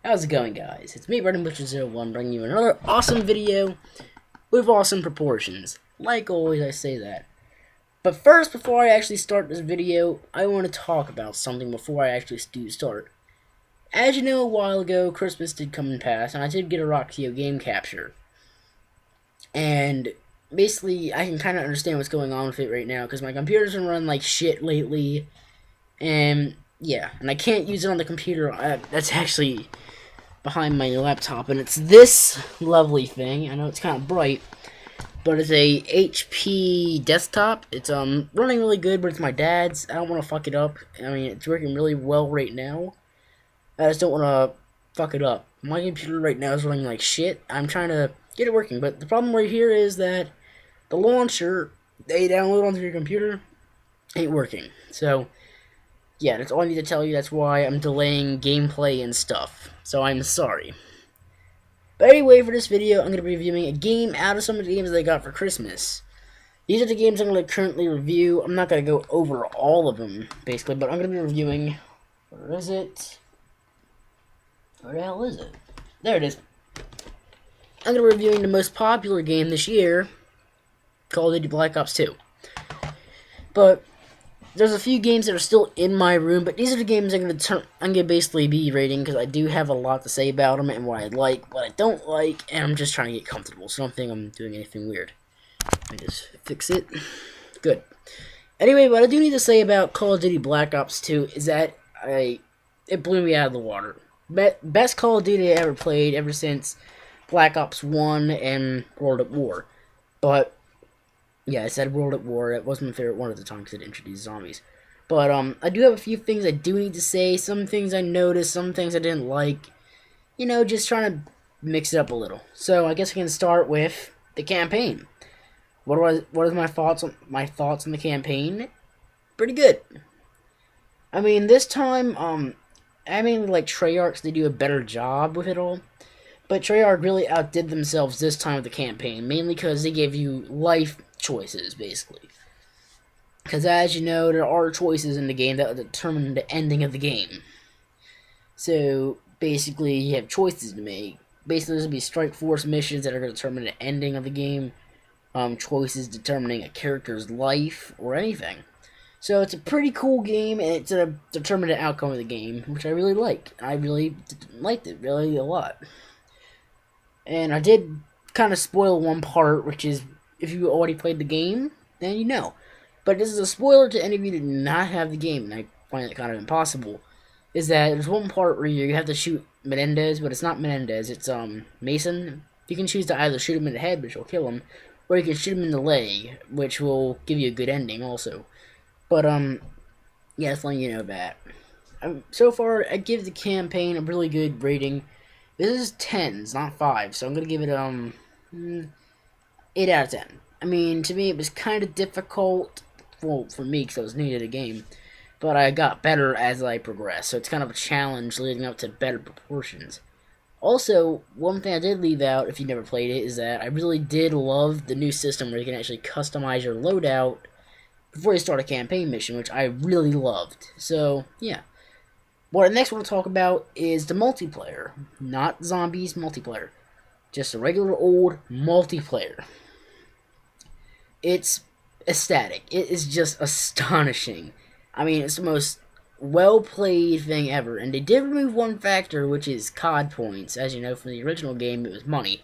How's it going, guys? It's me, BrendanButcher01, bringing you another awesome video with awesome proportions. Like always, I say that. But first, before I actually start this video, I want to talk about something before I actually do start. As you know, a while ago, Christmas did come and pass, and I did get a FUCK YEA game capture. And basically, I can kind of understand what's going on with it right now, because my computer's been running like shit lately. And yeah, and I can't use it on the computer. That's actually behind my laptop, and it's this lovely thing. I know it's kind of bright, but it's a HP desktop. It's running really good, but it's my dad's. I don't want to fuck it up. I mean, it's working really well right now. I just don't want to fuck it up. My computer right now is running like shit. I'm trying to get it working, but the problem right here is that the launcher they download onto your computer ain't working. So yeah, that's all I need to tell you. That's why I'm delaying gameplay and stuff. So I'm sorry. But anyway, for this video, I'm going to be reviewing a game out of some of the games that I got for Christmas. These are the games I'm going to currently review. I'm not going to go over all of them, basically, but I'm going to be reviewing... Where is it? Where the hell is it? There it is. I'm going to be reviewing the most popular game this year, Call of Duty Black Ops 2. But there's a few games that are still in my room, but these are the games I'm gonna basically be rating, because I do have a lot to say about them and what I like, what I don't like, and I'm just trying to get comfortable, so I don't think I'm doing anything weird. I just fix it. Good. Anyway, what I do need to say about Call of Duty Black Ops 2 is that it blew me out of the water. Best Call of Duty I ever played ever since Black Ops 1 and World at War. But yeah, I said World at War. It wasn't my favorite one at the time because it introduced zombies. But I do have a few things I do need to say. Some things I noticed, some things I didn't like. You know, just trying to mix it up a little. So I guess I can start with the campaign. What are my thoughts on the campaign? Pretty good. I mean, this time, I mean, like Treyarch, they do a better job with it all. But Treyarch really outdid themselves this time with the campaign, mainly because they gave you life choices, basically. Because as you know, there are choices in the game that determine the ending of the game. So, basically, you have choices to make. Basically, there's going to be Strike Force missions that are going to determine the ending of the game. Choices determining a character's life, or anything. So, it's a pretty cool game, and it's going to determine the outcome of the game, which I really like. I really liked it, really a lot. And I did kind of spoil one part, which is, if you already played the game, then you know. But this is a spoiler to any of you who do not have the game, and I find it kind of impossible, is that there's one part where you have to shoot Menendez, but it's not Menendez, it's Mason. You can choose to either shoot him in the head, which will kill him, or you can shoot him in the leg, which will give you a good ending also. But, yeah, that's letting you know that. So far, I give the campaign a really good rating. This is 10s, not 5, so I'm going to give it, 8 out of 10. I mean, to me, it was kind of difficult, well, for me, because I was new to the game, but I got better as I progressed, so it's kind of a challenge leading up to better proportions. Also, one thing I did leave out, if you never played it, is that I really did love the new system where you can actually customize your loadout before you start a campaign mission, which I really loved. So, yeah. What I next want to talk about is the multiplayer. Not zombies multiplayer. Just a regular old multiplayer. It's ecstatic. It is just astonishing. I mean, it's the most well-played thing ever. And they did remove one factor, which is COD points. As you know, from the original game, it was money.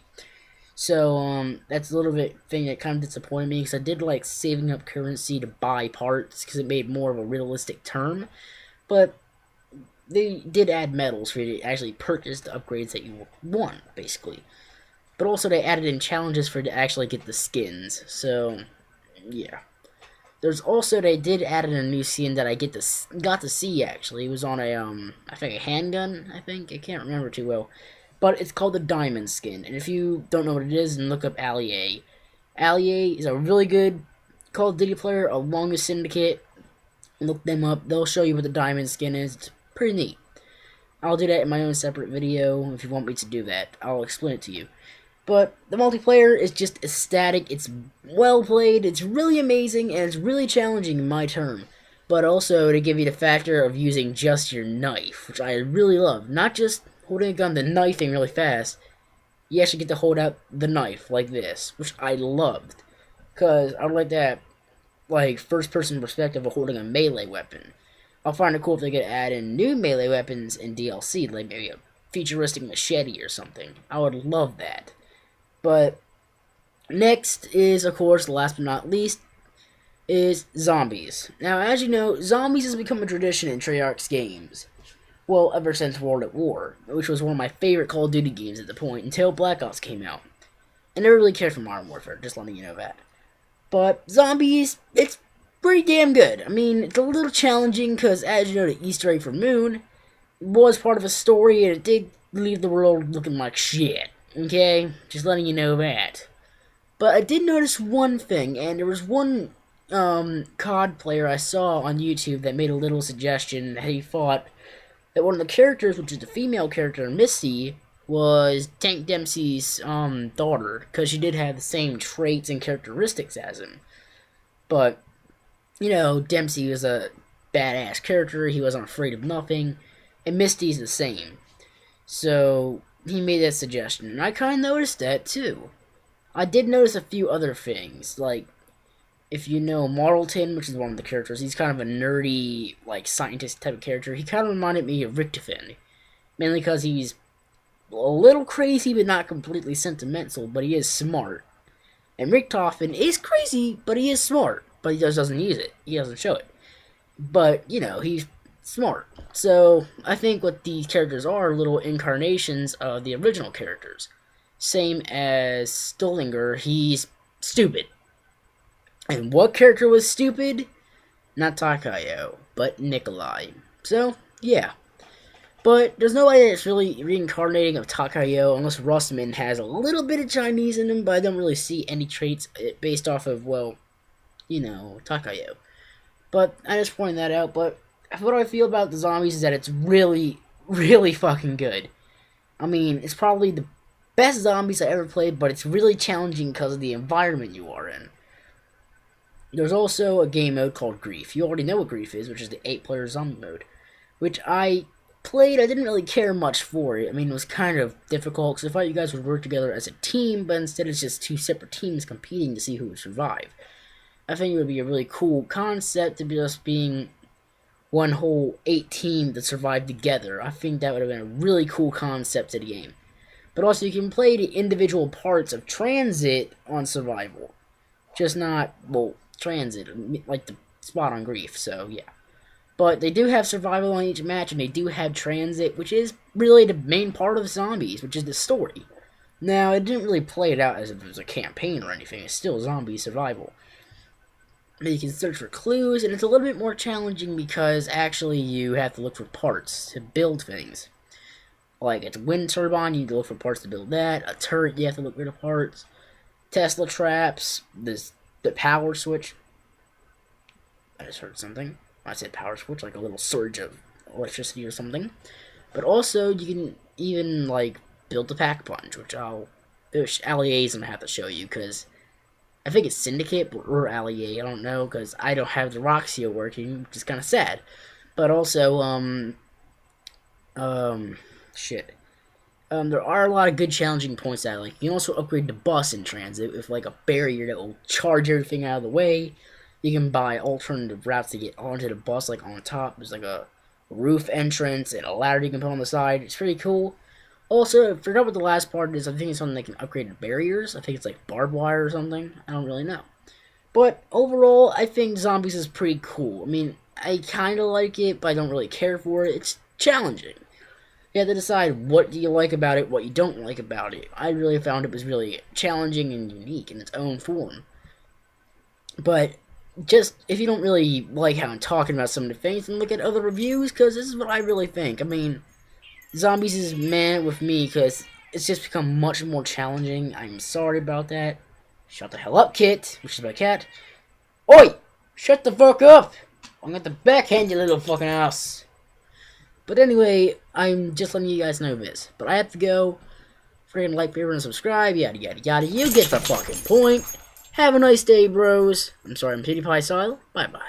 So, that's a little bit thing that kind of disappointed me, because I did like saving up currency to buy parts, because it made more of a realistic term. But they did add medals for you to actually purchase the upgrades that you want, basically. But also they added in challenges for you to actually get the skins. So, yeah. There's also, they did add in a new skin that I got to see, actually. It was on a, I think a handgun, I think. I can't remember too well. But it's called the Diamond skin. And if you don't know what it is, then look up FUCK YEA. FUCK YEA is a really good Call of Duty player, along with Syndicate. Look them up. They'll show you what the Diamond skin is. It's pretty neat. I'll do that in my own separate video if you want me to do that. I'll explain it to you. But the multiplayer is just ecstatic. It's well played. It's really amazing, and it's really challenging in my term. But also to give you the factor of using just your knife, which I really love. Not just holding a gun, the knifing really fast, you actually get to hold out the knife like this, which I loved. Because I like that, like, first-person perspective of holding a melee weapon. I'll find it cool if they could add in new melee weapons in DLC, like maybe a futuristic machete or something. I would love that. But next is, of course, last but not least, is zombies. Now, as you know, zombies has become a tradition in Treyarch's games. Well, ever since World at War, which was one of my favorite Call of Duty games at the point, until Black Ops came out. I never really cared for Modern Warfare, just letting you know that. But zombies, it's pretty damn good. I mean, it's a little challenging, because as you know, the Easter egg for Moon was part of a story, and it did leave the world looking like shit. Okay? Just letting you know that. But I did notice one thing, and there was one COD player I saw on YouTube that made a little suggestion that he thought that one of the characters, which is the female character, Misty, was Tank Dempsey's daughter, because she did have the same traits and characteristics as him. But, you know, Dempsey was a badass character, he wasn't afraid of nothing, and Misty's the same. So, he made that suggestion, and I kind of noticed that, too. I did notice a few other things, like, if you know Marlton, which is one of the characters, he's kind of a nerdy, like, scientist type of character. He kind of reminded me of Richtofen, mainly because he's a little crazy, but not completely sentimental, but he is smart. And Richtofen is crazy, but he is smart, but he just doesn't use it. He doesn't show it. But, you know, he's smart. So, I think what these characters are little incarnations of the original characters. Same as Stollinger, he's stupid. And what character was stupid? Not Takayo, but Nikolai. So, yeah. But there's nobody that's really reincarnating of Takayo, unless Russman has a little bit of Chinese in him, but I don't really see any traits based off of, well, you know, Takayo. But I just pointed that out, but what I feel about the zombies is that it's really, really fucking good. I mean, it's probably the best zombies I ever played, but it's really challenging because of the environment you are in. There's also a game mode called Grief. You already know what Grief is, which is the 8-player zombie mode, which I played. I didn't really care much for it. I mean, it was kind of difficult, because I thought you guys would work together as a team, but instead it's just two separate teams competing to see who would survive. I think it would be a really cool concept to just being one whole 8 team that survive together. I think that would have been a really cool concept to the game. But also, you can play the individual parts of Transit on Survival. Just not, well, Transit, like the spot on Grief, so yeah. But they do have Survival on each match, and they do have Transit, which is really the main part of Zombies, which is the story. Now, it didn't really play it out as if it was a campaign or anything. It's still Zombie Survival. You can search for clues, and it's a little bit more challenging because actually you have to look for parts to build things. Like, it's a wind turbine, you need to look for parts to build that. A turret, you have to look for the parts. Tesla traps, the power switch. I just heard something. I said power switch, like a little surge of electricity or something. But also, you can even, like, build the pack punch, which Allia's gonna have to show you, because I think it's Syndicate or Allié, I don't know, because I don't have the Roxio working, which is kind of sad. But also, there are a lot of good challenging points that I like. You can also upgrade the bus in Transit with, like, a barrier that will charge everything out of the way. You can buy alternative routes to get onto the bus, like on top. There's like a roof entrance and a ladder you can put on the side. It's pretty cool. Also, I forgot what the last part is. I think it's something that can upgrade the barriers. I think it's like barbed wire or something. I don't really know. But overall, I think Zombies is pretty cool. I mean, I kind of like it, but I don't really care for it. It's challenging. You have to decide what do you like about it, what you don't like about it. I really found it was really challenging and unique in its own form. But just, if you don't really like how I'm talking about some of the things, then look at other reviews, because this is what I really think. I mean, Zombies is meh with me, because it's just become much more challenging. I'm sorry about that. Shut the hell up, Kit, which is my cat. Oi! Shut the fuck up! I'm going to backhand you, little fucking ass. But anyway, I'm just letting you guys know this. But I have to go. Freaking like, favorite, and subscribe, yada yada yada. You get the fucking point. Have a nice day, bros. I'm sorry, I'm PewDiePie style. Bye bye.